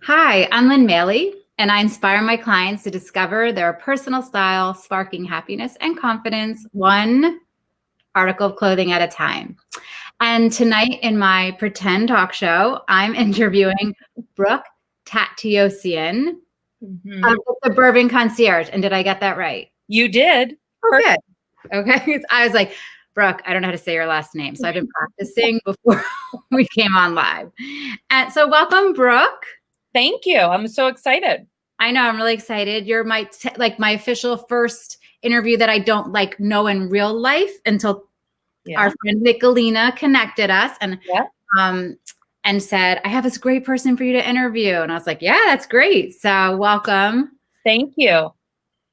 Hi, I'm Lynn Maley, and I inspire my clients to discover their personal style, sparking happiness and confidence, one article of clothing at a time. And tonight in my pretend talk show, I'm interviewing Brooke Tateossian of the Suburban Concierge. And did I get that right? You did. Oh, good. Okay. I was like, Brooke, I don't know how to say your last name. So I've been practicing before we came on live. And so welcome, Brooke. Thank you. I'm so excited. I know. I'm really excited. You're my my official first interview that I don't know in real life until our friend Nicolina connected us and said, I have this great person for you to interview. And I was like, yeah, that's great. So welcome. Thank you.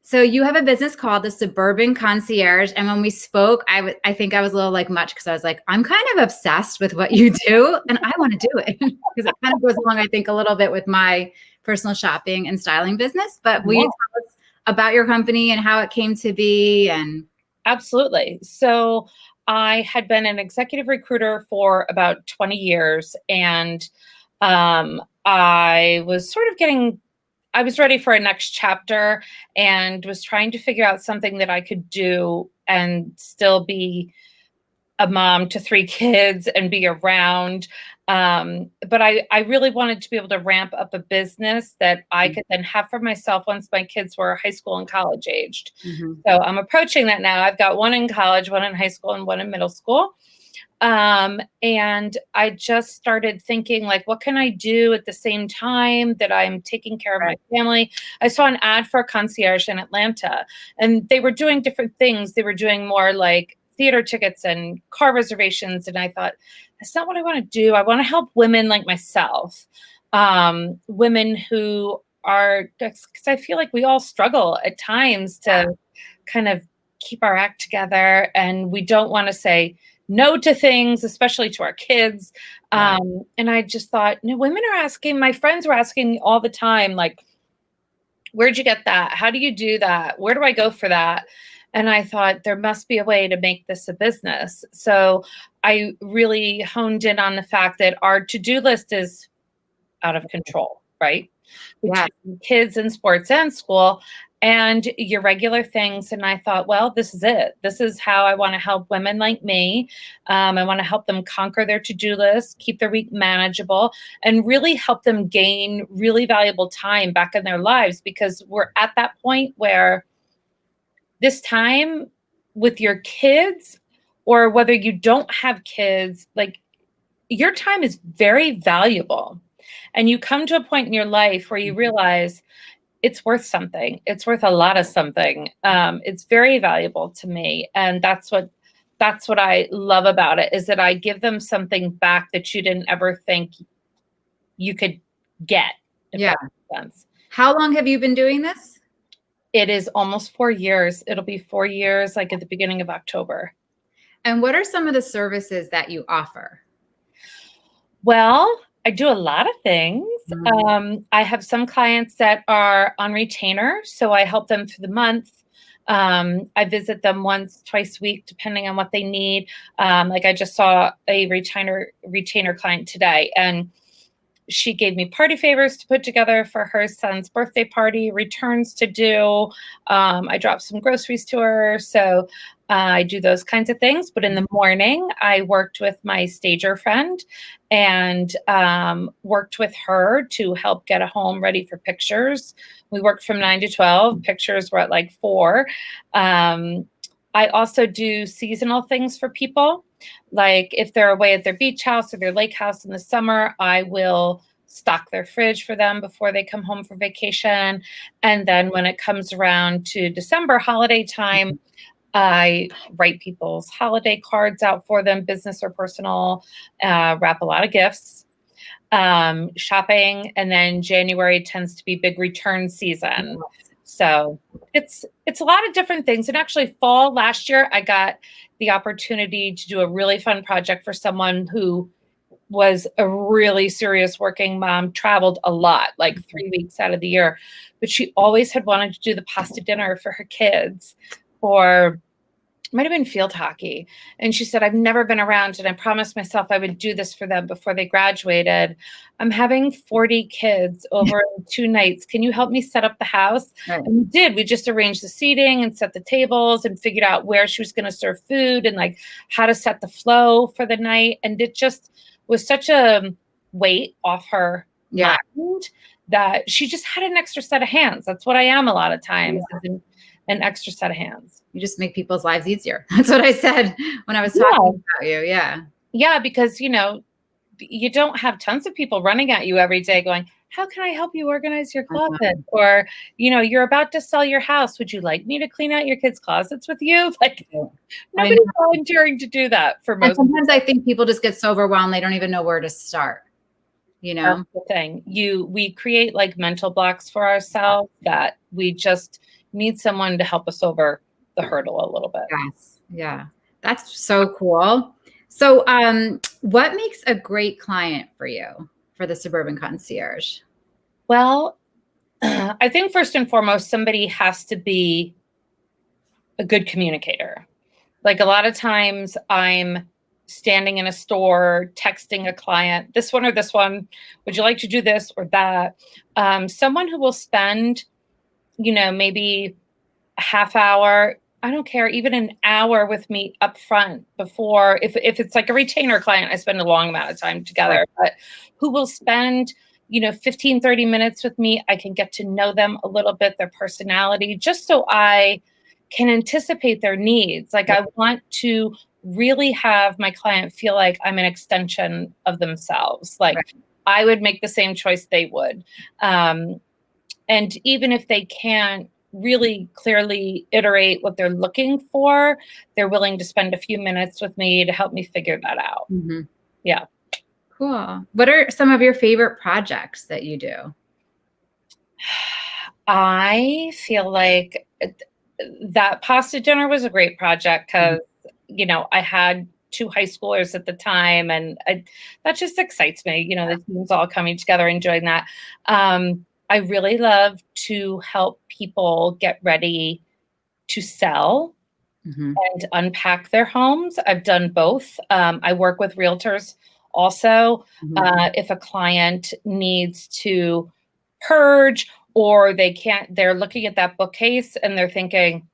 So you have a business called the Suburban Concierge. And when we spoke, I think I was a little much because I was like, I'm kind of obsessed with what you do and I want to do it because it kind of goes along, I think, a little bit with my personal shopping and styling business. But will you tell us about your company and how it came to be? And absolutely. So I had been an executive recruiter for about 20 years and I was I was ready for a next chapter and was trying to figure out something that I could do and still be a mom to 3 kids and be around. But I really wanted to be able to ramp up a business that I could then have for myself once my kids were high school and college aged. So I'm approaching that now. I've got one in college, one in high school, and one in middle school. And I just started thinking, what can I do at the same time that I'm taking care of my family? I saw an ad for a concierge in Atlanta, and they were doing different things. They were doing more theater tickets and car reservations. And I thought, that's not what I want to do. I want to help women like myself, women who are, because I feel like we all struggle at times to kind of keep our act together. And we don't want to say no to things, especially to our kids. And I just thought, women are asking, my friends were asking me all the time, where'd you get that? How do you do that? Where do I go for that? And I thought there must be a way to make this a business. So I really honed in on the fact that our to-do list is out of control, right? Between kids and sports and school and your regular things. And I thought, well, this is it. This is how I want to help women like me. I want to help them conquer their to-do list, keep their week manageable, and really help them gain really valuable time back in their lives, because we're at that point where this time with your kids, or whether you don't have kids, your time is very valuable. And you come to a point in your life where you realize it's worth something. It's worth a lot of something. It's very valuable to me. And that's what I love about it, is that I give them something back that you didn't ever think you could get. If that makes sense. How long have you been doing this? It is almost 4 years. It'll be 4 years, at the beginning of October. And what are some of the services that you offer? Well, I do a lot of things. I have some clients that are on retainer, so I help them through the month. I visit them once, twice a week, depending on what they need. I just saw a retainer client today, and she gave me party favors to put together for her son's birthday party, returns to do. I dropped some groceries to her. So I do those kinds of things. But in the morning, I worked with my stager friend and worked with her to help get a home ready for pictures. We worked from 9 to 12. Pictures were at 4. I also do seasonal things for people. If they're away at their beach house or their lake house in the summer, I will stock their fridge for them before they come home for vacation. And then when it comes around to December holiday time, I write people's holiday cards out for them, business or personal, wrap a lot of gifts, shopping. And then January tends to be big return season. So it's a lot of different things. And actually fall last year, I got the opportunity to do a really fun project for someone who was a really serious working mom, traveled a lot, 3 weeks out of the year, but she always had wanted to do the pasta dinner for her kids for might have been field hockey. And she said, I've never been around, and I promised myself I would do this for them before they graduated. I'm having 40 kids over 2 nights. Can you help me set up the house? Right. And we did. We just arranged the seating and set the tables and figured out where she was going to serve food and like how to set the flow for the night. And it just was such a weight off her mind that she just had an extra set of hands. That's what I am a lot of times, an extra set of hands. You just make people's lives easier. That's what I said when I was talking about you. Yeah. Yeah, because, you don't have tons of people running at you every day going, how can I help you organize your closet? Or, you're about to sell your house. Would you like me to clean out your kids' closets with you? Like, nobody's volunteering to do that for most. And sometimes I think people just get so overwhelmed, they don't even know where to start. That's the thing. We create like mental blocks for ourselves that we just need someone to help us over the hurdle a little bit. Yes. Yeah. That's so cool. So, what makes a great client for you for the Suburban Concierge? Well, I think first and foremost, somebody has to be a good communicator. Like a lot of times I'm standing in a store, texting a client, this one or this one, would you like to do this or that? Someone who will spend, maybe a half hour, I don't care, even an hour with me up front before, if it's like a retainer client, I spend a long amount of time together, but who will spend, 15, 30 minutes with me. I can get to know them a little bit, their personality, just so I can anticipate their needs. Like I want to really have my client feel like I'm an extension of themselves. Like I would make the same choice they would. And even if they can't really clearly iterate what they're looking for, they're willing to spend a few minutes with me to help me figure that out. Mm-hmm. Yeah. Cool. What are some of your favorite projects that you do? I feel like that pasta dinner was a great project because, I had 2 high schoolers at the time, and that just excites me. The team's all coming together, enjoying that. I really love to help people get ready to sell and unpack their homes. I've done both. I work with realtors also. If a client needs to purge or they're looking at that bookcase and they're thinking,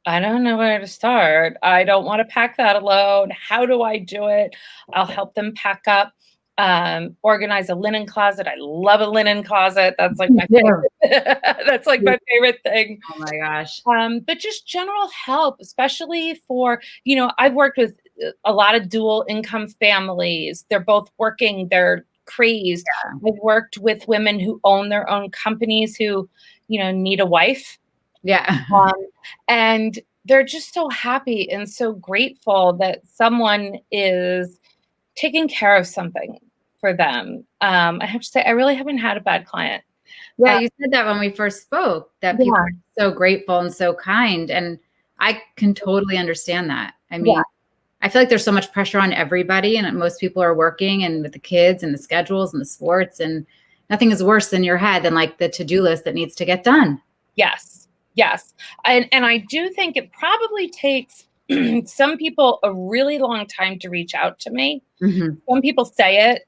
I don't know where to start. I don't want to pack that alone. How do I do it? I'll help them pack up. Organize a linen closet. I love a linen closet. That's like my favorite. That's like my favorite thing. Oh my gosh. But just general help, especially for, I've worked with a lot of dual income families. They're both working, they're crazed. Yeah. I've worked with women who own their own companies who, need a wife. Yeah. And they're just so happy and so grateful that someone is taking care of something for them. I have to say, I really haven't had a bad client. Yeah, you said that when we first spoke, that people are so grateful and so kind. And I can totally understand that. I mean, I feel like there's so much pressure on everybody, and most people are working and with the kids and the schedules and the sports, and nothing is worse in your head than like the to-do list that needs to get done. Yes. And I do think it probably takes some people a really long time to reach out to me. Some people say it.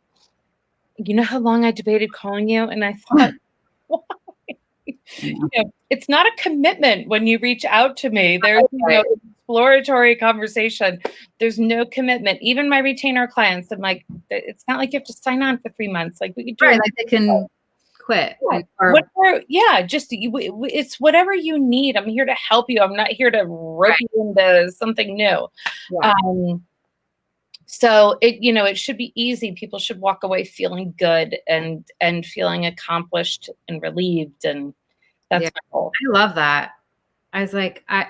You know how long I debated calling you? And I thought, why? It's not a commitment when you reach out to me. There's exploratory conversation. There's no commitment. Even my retainer clients, I'm like, it's not like you have to sign on for 3 months. Like we could do like they can quit. It's whatever you need. I'm here to help you. I'm not here to rope you into something new. So it should be easy. People should walk away feeling good and feeling accomplished and relieved. And that's my goal. I love that. I was like, I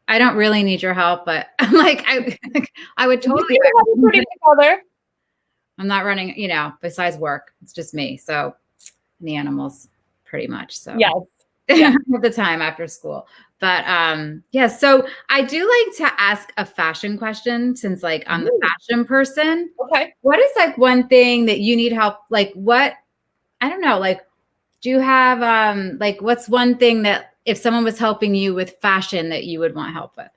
don't really need your help, but I'm like, I would totally. I'm not running, besides work. It's just me. So the animals pretty much. So at the time after school. But so I do like to ask a fashion question since like I'm the fashion person. Okay. What is like one thing that you need help? Like what, I don't know, like, do you have like what's one thing that if someone was helping you with fashion that you would want help with?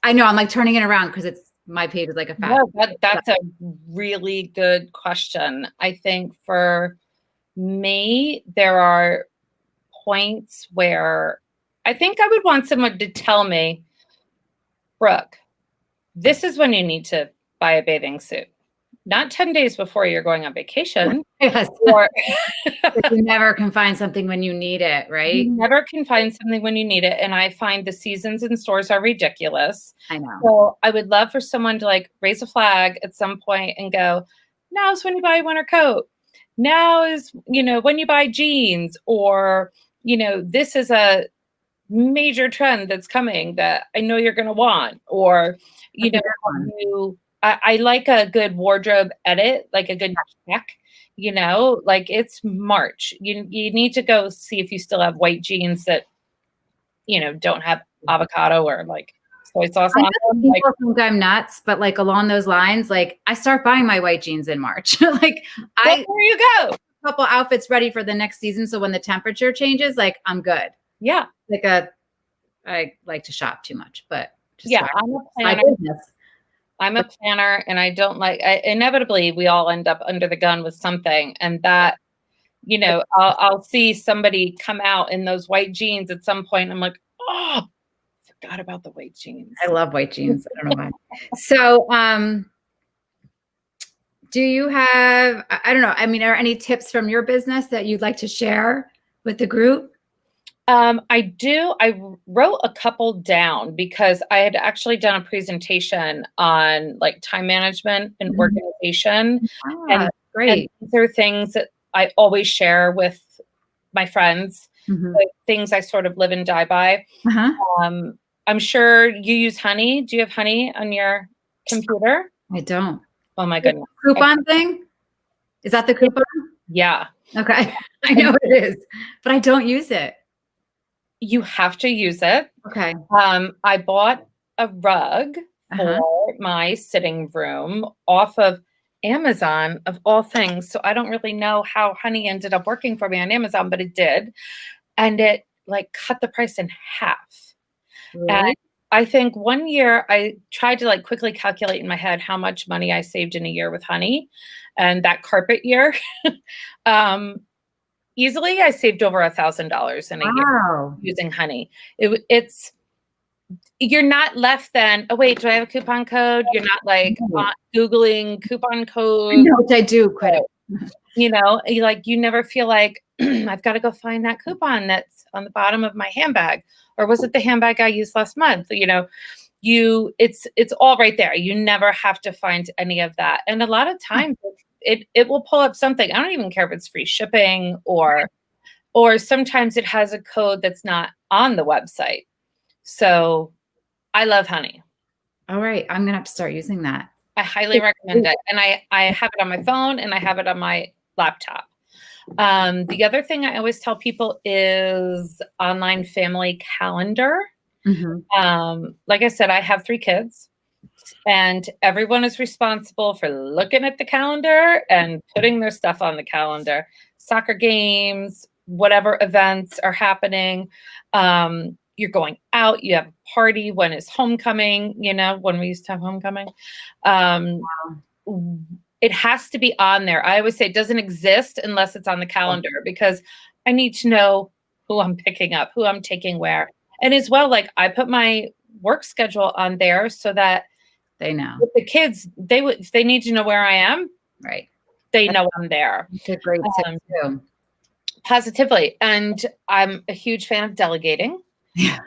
I know I'm like turning it around because my page is like a fat. No, that's a really good question. I think for me, there are points where I think I would want someone to tell me, Brooke, this is when you need to buy a bathing suit. Not 10 days before you're going on vacation. Yes. Or you never can find something when you need it, right? You never can find something when you need it. And I find the seasons in stores are ridiculous. I know. So I would love for someone to like raise a flag at some point and go, now's when you buy a winter coat. Now is, when you buy jeans, or, this is a major trend that's coming that I know you're going to want, or, I like a good wardrobe edit, like a good check, like it's March. You need to go see if you still have white jeans that, don't have avocado or like soy sauce on them. People think I'm nuts, but like along those lines, like I start buying my white jeans in March. Like there you go. A couple outfits ready for the next season. So when the temperature changes, like I'm good. Yeah. I like to shop too much, but I'm a planner. I'm a planner, and I don't inevitably we all end up under the gun with something, and that, I'll see somebody come out in those white jeans at some point. I'm like, oh, forgot about the white jeans. I love white jeans. I don't know why. So, do you have, I don't know, I mean, are any tips from your business that you'd like to share with the group? I do. I wrote a couple down because I had actually done a presentation on like time management and organization. And great. And these are things that I always share with my friends, like things I sort of live and die by. I'm sure you use Honey. Do you have Honey on your computer? I don't. Oh my goodness. Coupon thing? Is that the coupon? Yeah. Okay. I know it is, but I don't use it. You have to use it. Okay. I bought a rug for my sitting room off of Amazon, of all things. So I don't really know how Honey ended up working for me on Amazon, but it did. And it like cut the price in half. Really? And I think one year I tried to like quickly calculate in my head how much money I saved in a year with Honey. And that carpet year, easily, I saved over $1,000 in a year using Honey. It's you're not left then. Oh wait, do I have a coupon code? You're not like Googling coupon code. No, I do quit it. You never feel like I've got to go find that coupon that's on the bottom of my handbag, or was it the handbag I used last month? It's all right there. You never have to find any of that, and a lot of times. It will pull up something. I don't even care if it's free shipping or sometimes it has a code that's not on the website. So I love Honey. All right. I'm going to have to start using that. I highly recommend it. And I have it on my phone and I have it on my laptop. The other thing I always tell people is online family calendar. Like I said, I have 3 kids. And everyone is responsible for looking at the calendar and putting their stuff on the calendar. Soccer games, whatever events are happening. You're going out, you have a party, when is homecoming, when we used to have homecoming. It has to be on there. I always say it doesn't exist unless it's on the calendar, because I need to know who I'm picking up, who I'm taking where. And as well, like I put my work schedule on there so that they know. With the kids, if they need to know where I am, right? They know I'm there. It's a great tip too. Positively, and I'm a huge fan of delegating. Yeah,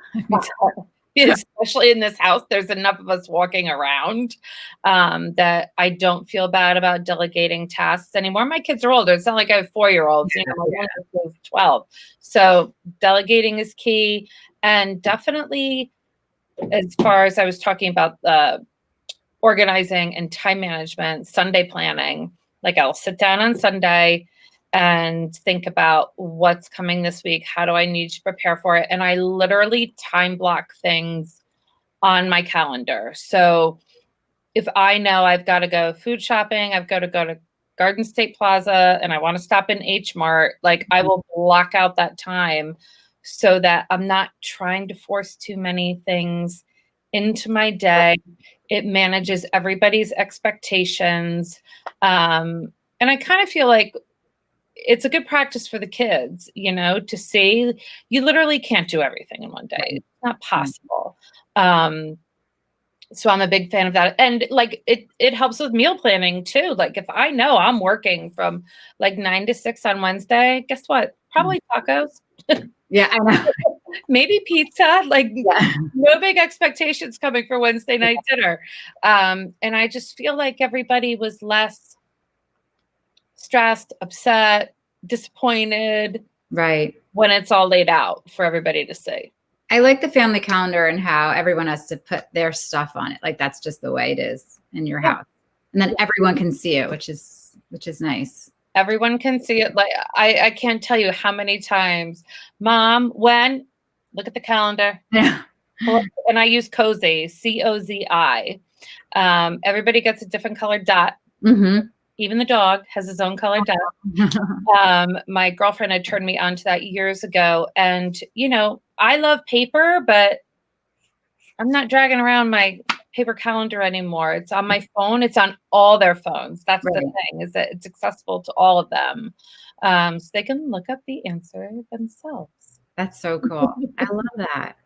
especially in this house. There's enough of us walking around that I don't feel bad about delegating tasks anymore. My kids are older. It's not like I have 4-year-olds. My youngest is 12. So delegating is key, and definitely, as far as I was talking about organizing and time management, Sunday planning. Like I'll sit down on Sunday and think about what's coming this week. How do I need to prepare for it? And I literally time block things on my calendar. So if I know I've got to go food shopping, I've got to go to Garden State Plaza, and I want to stop in H Mart, like I will block out that time so that I'm not trying to force too many things into my day. It manages everybody's expectations. And I kind of feel like it's a good practice for the kids, to see you literally can't do everything in one day. Right. It's not possible. So I'm a big fan of that. And like it helps with meal planning too. Like if I know I'm working from like 9 to 6 on Wednesday, guess what? Probably tacos. Yeah, I know. Maybe pizza. Like no big expectations coming for Wednesday night dinner. And I just feel like everybody was less stressed, upset, disappointed. Right. When it's all laid out for everybody to see. I like the family calendar and how everyone has to put their stuff on it. Like that's just the way it is in your house. And then everyone can see it, which is nice. Everyone can see it. Like I can't tell you how many times, Mom, when, look at the calendar. Yeah. And I use Cozy, COZI. Everybody gets a different colored dot. Mm-hmm. Even the dog has his own colored dot. My girlfriend had turned me onto that years ago. And, I love paper, but I'm not dragging around my paper calendar anymore. It's on my phone. It's on all their phones. That's the thing, is that it's accessible to all of them. So they can look up the answer themselves. That's so cool. I love that.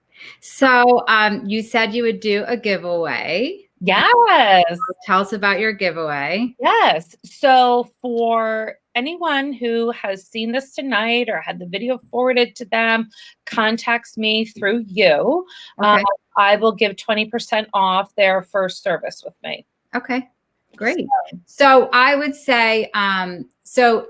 So you said you would do a giveaway. Yes. Tell us about your giveaway. Yes. So for anyone who has seen this tonight or had the video forwarded to them, contacts me through you, Okay. I will give 20% off their first service with me. Okay, great. So I would say, so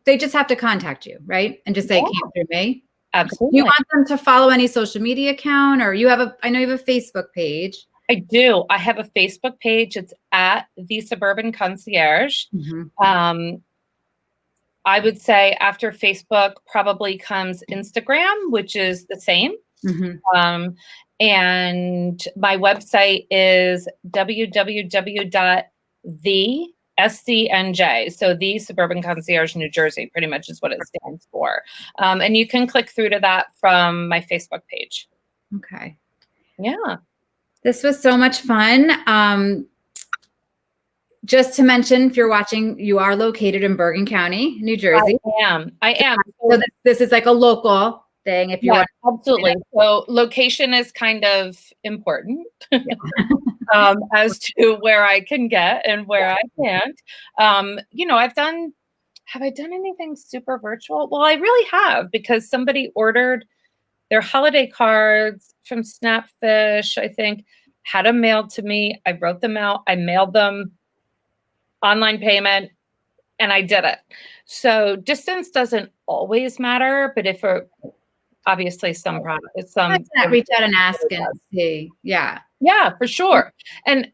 they just have to contact you, right? And just say it came through me. Absolutely. You want them to follow any social media account, or I know you have a Facebook page. I do. I have a Facebook page. It's at the Suburban Concierge. Mm-hmm. I would say after Facebook probably comes Instagram, which is the same. Mm-hmm. And my website is www.thescnj. So the Suburban Concierge New Jersey pretty much is what it stands for. And you can click through to that from my Facebook page. Okay. Yeah. This was so much fun. Just to mention, if you're watching, you are located in Bergen County, New Jersey. I am. So this is like a local thing. If you want, absolutely. So location is kind of important as to where I can get and where I can't. Have I done anything super virtual? Well, I really have, because somebody ordered their holiday cards from Snapfish, I think, had them mailed to me. I wrote them out. I mailed them, online payment, and I did it. So distance doesn't always matter, but if obviously some reach out and ask and see. Yeah. Yeah, for sure. And,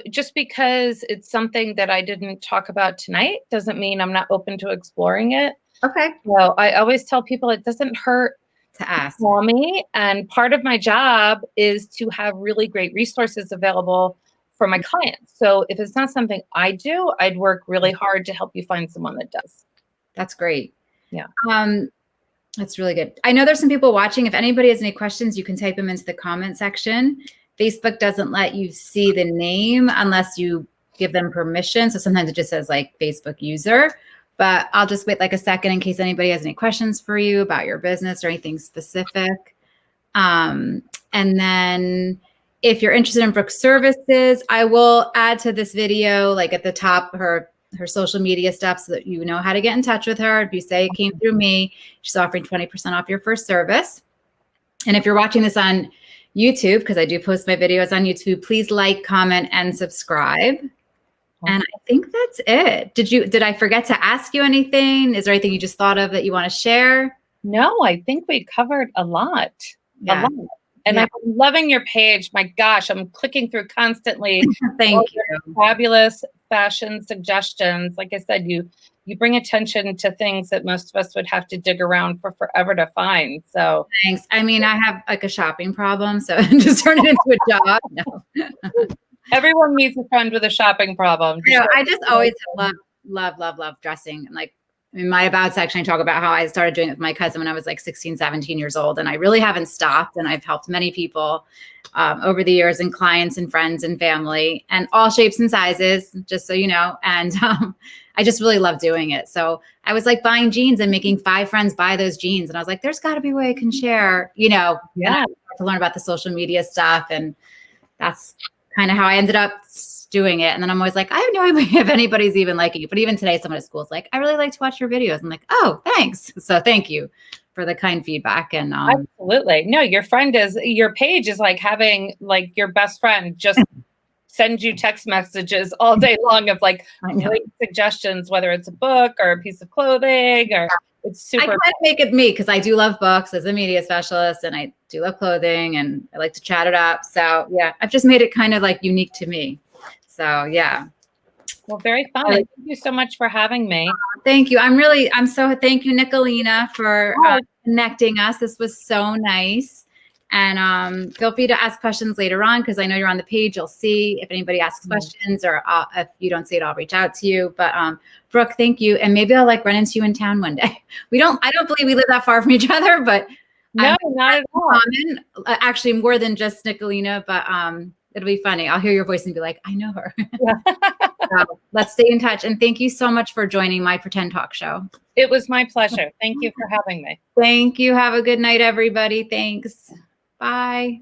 just because it's something that I didn't talk about tonight doesn't mean I'm not open to exploring it. Okay. So I always tell people it doesn't hurt to ask. Call me. And part of my job is to have really great resources available for my clients. So if it's not something I do, I'd work really hard to help you find someone that does. That's great. Yeah. That's really good. I know there's some people watching. If anybody has any questions, you can type them into the comment section. Facebook doesn't let you see the name unless you give them permission. So sometimes it just says like Facebook user, but I'll just wait like a second in case anybody has any questions for you about your business or anything specific. And then if you're interested in Brooke's services, I will add to this video, like at the top, her social media stuff so that you know how to get in touch with her. If you say it came through me, she's offering 20% off your first service. And if you're watching this on YouTube, because I do post my videos on YouTube, please like, comment, and subscribe. And I think that's it. Did I forget to ask you anything? Is there anything you just thought of that you want to share? No, I think we covered a lot. Yeah. And I'm loving your page. My gosh, I'm clicking through constantly. Thank you. Fabulous fashion suggestions. Like I said, you bring attention to things that most of us would have to dig around for forever to find. So thanks. I mean, I have like a shopping problem, so just turn it into a job. No. Everyone needs a friend with a shopping problem. I just always love dressing. And like, in my about section, I talk about how I started doing it with my cousin when I was like 16, 17 years old. And I really haven't stopped. And I've helped many people over the years, and clients and friends and family, and all shapes and sizes, just so you know. And I just really love doing it. So I was like buying jeans and making 5 friends buy those jeans. And I was like, there's got to be a way I can share, you know, to learn about the social media stuff. And that's kind of how I ended up doing it. And then I'm always like, I have no idea if anybody's even liking it. But even today, someone at school is like, I really like to watch your videos. I'm like, oh, thanks. So thank you for the kind feedback. And absolutely. No, your page is like having like your best friend just send you text messages all day long of like great suggestions, whether it's a book or a piece of clothing, or it's super. I kind of make it me because I do love books as a media specialist, and I do love clothing, and I like to chat it up. So yeah, I've just made it kind of like unique to me. So yeah. Well, very fun. Thank you so much for having me. Thank you. Thank you, Nicolina, for connecting us. This was so nice. And feel free to ask questions later on, because I know you're on the page. You'll see if anybody asks questions, or if you don't see it, I'll reach out to you. But Brooke, thank you. And maybe I'll like run into you in town one day. I don't believe we live that far from each other, but no, not at all. Common, actually more than just Nicolina, but it'll be funny. I'll hear your voice and be like, I know her. So let's stay in touch. And thank you so much for joining my pretend talk show. It was my pleasure. Thank you for having me. Thank you. Have a good night, everybody. Thanks. Bye.